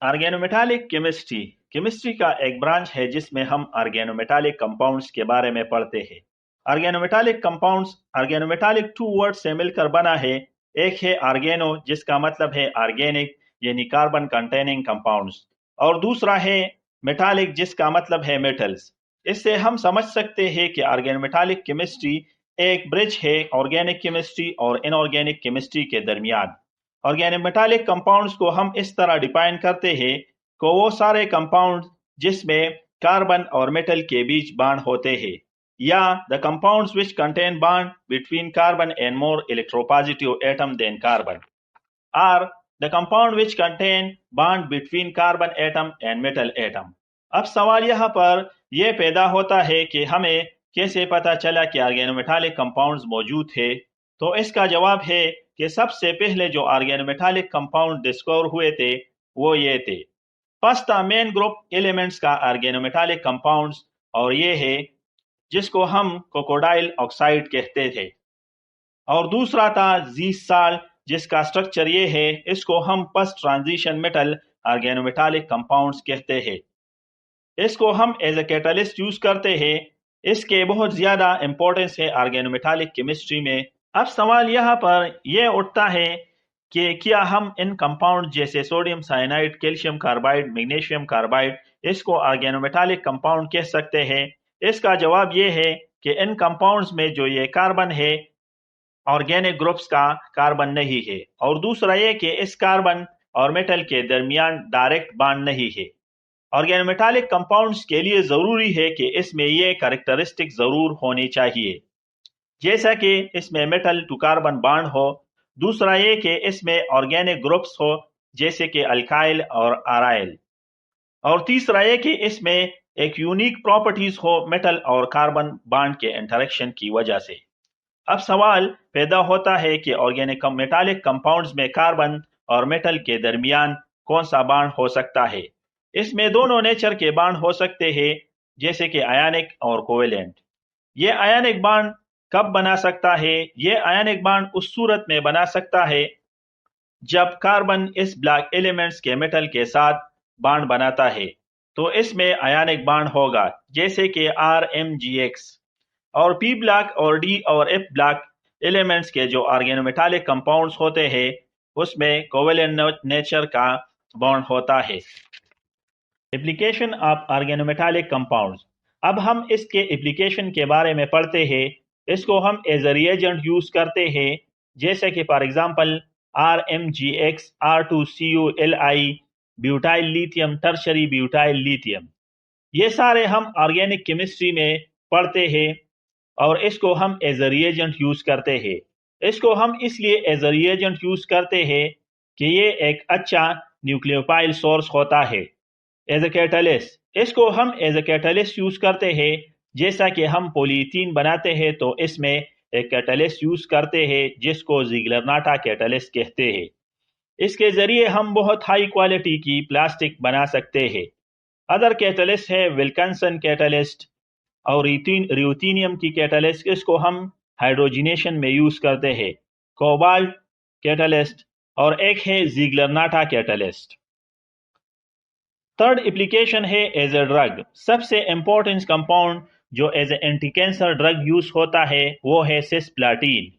Organometallic chemistry का एक branch है जिसमें हम ऑर्गेनोमेटालिक कंपाउंड्स के बारे में पढ़ते हैं। ऑर्गेनोमेटालिक टू वर्ड से मिलकर बना है। एक है ऑर्गेनो जिसका मतलब है ऑर्गेनिक यानी कार्बन कंटेनिंग कंपाउंड्स, और दूसरा है मेटालिक जिसका मतलब है मेटल्स। इससे हम समझ सकते हैं कि ऑर्गेनोमेटालिक केमिस्ट्री एक ब्रिज है ऑर्गेनिक केमिस्ट्री और इनऑर्गेनिक केमिस्ट्री के दरमियान। ऑर्गेनोमेटालिक कंपाउंड्स को हम इस तरह डिफाइन करते हैं कि वो सारे कंपाउंड जिसमें कार्बन और मेटल के बीच बॉन्ड होते हैं, या the compounds which contain bond between carbon and more electropositive atom than carbon, are the compound which contain bond between carbon atom and metal atom. अब सवाल यहाँ पर यह पैदा होता है कि हमें कैसे पता चला कि ऑर्गेनोमेटालिक कंपाउंड्स मौजूद है। तो इसका जवाब है कि सबसे पहले जो ऑर्गेनोमेटालिक कंपाउंड डिस्कवर हुए थे वो ये थे। फर्स्ट था मेन ग्रुप एलिमेंट्स का ऑर्गेनोमेटालिक कंपाउंड्स, और ये है जिसको हम क्रोकोडाइल ऑक्साइड कहते थे। और दूसरा था जी साल्ट जिसका स्ट्रक्चर ये है, इसको हम first transition metal organometallic compounds कहते हैं। इसको हम एज ए कैटलिस्ट यूज करते हैं। इसके बहुत ज्यादा इंपॉर्टेंस है ऑर्गेनोमेटालिक केमिस्ट्री में। अब सवाल यहाँ पर यह उठता है कि क्या हम इन कंपाउंड जैसे sodium cyanide, calcium carbide, magnesium carbide, इसको ऑर्गेनोमेटालिक कंपाउंड कह सकते हैं? इसका जवाब ये है कि इन कंपाउंड्स में जो ये कार्बन है ऑर्गेनिक ग्रुप्स का कार्बन नहीं है, और दूसरा ये कि इस कार्बन और मेटल के दरमियान डायरेक्ट बॉन्ड नहीं है। ऑर्गेनोमेटालिक कंपाउंड्स के लिए जरूरी है कि इसमें ये कैरेक्टरिस्टिक जरूर होनी चाहिए, जैसा कि इसमें मेटल टू कार्बन बॉन्ड हो, दूसरा ये कि इसमें ऑर्गेनिक ग्रुप्स हो जैसे कि अल्काइल और आराइल, और तीसरा ये कि इसमें एक यूनिक प्रॉपर्टीज हो मेटल और कार्बन बॉन्ड के इंटरेक्शन की वजह से। अब सवाल पैदा होता है कि ऑर्गेनिक मेटालिक कंपाउंड्स में कार्बन और मेटल के दरमियान कौन सा बॉन्ड हो सकता है? इसमें दोनों नेचर के बॉन्ड हो सकते हैं, जैसे कि आयनिक और कोवेलेंट। ये आयनिक बॉन्ड कब बना सकता है? ये आयनिक बॉन्ड उस सूरत में बना सकता है जब कार्बन इस ब्लैक एलिमेंट्स के मेटल के साथ बॉन्ड बनाता है, तो इसमें आयनिक बॉन्ड होगा, जैसे कि RMGX। और पी ब्लैक और डी और एफ ब्लैक एलिमेंट्स के जो ऑर्गेनोमेटालिक कंपाउंड्स होते हैं उसमें कोवेलेंट नेचर का बॉन्ड होता है। Application of organometallic compounds. अब हम इसके एप्लीकेशन के बारे में पढ़ते हैं। इसको हम एज ए रिएजेंट यूज करते हैं, जैसे कि for example RMGX, R2CuLi, butyl lithium, tertiary butyl lithium. ये सारे हम ऑर्गेनिक केमिस्ट्री में पढ़ते हैं और इसको हम एज अ रिएजेंट यूज करते हैं। इसको हम इसलिए एज अ रिएजेंट यूज करते हैं कि ये एक अच्छा न्यूक्लियोफाइल सोर्स होता है। एज अ कैटलिस्ट, इसको हम एज अ कैटलिस्ट यूज करते हैं, जैसा कि हम पॉलीथीन बनाते हैं तो इसमें एक कैटलिस्ट यूज करते हैं जिसको जिगलरनाटा कैटलिस्ट कहते हैं। इसके जरिए हम बहुत हाई क्वालिटी की प्लास्टिक बना सकते हैं। अदर कैटलिस्ट है विल्किंसन कैटलिस्ट और र्यूथेनियम की कैटलिस्ट, इसको हम हाइड्रोजिनेशन में यूज करते हैं। कोबाल्ट कैटलिस्ट, और एक है जिगलरनाटा कैटलिस्ट। थर्ड एप्लीकेशन है एज ए ड्रग। सबसे इंपॉर्टेंट कंपाउंड जो as a anti cancer drug use होता है वो है सिस्प्लाटिन।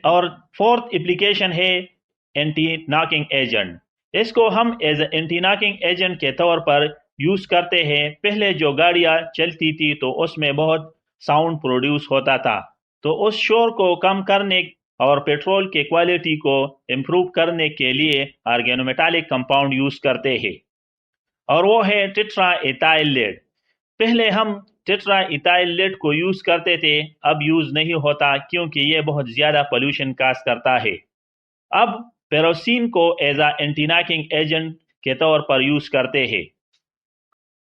और फोर्थ एप्लीकेशन है एंटी नॉकिंग एजेंट। इसको हम as a anti knocking agent के तौर पर यूज करते हैं। पहले जो गाड़ियां चलती थी तो उसमें बहुत साउंड प्रोड्यूस होता था, तो उस शोर को कम करने और पेट्रोल के क्वालिटी को इम्प्रूव करने के लिए ऑर्गेनोमेटालिक कंपाउंड यूज करते हैं, और वो है टेट्रा इथाइल लेड। पहले हम टेट्रा इथाइल लेड को यूज करते थे, अब यूज नहीं होता क्योंकि ये बहुत ज्यादा पोल्यूशन काज करता है। अब पेरोसिन को as a anti knocking agent के तौर पर यूज करते हैं।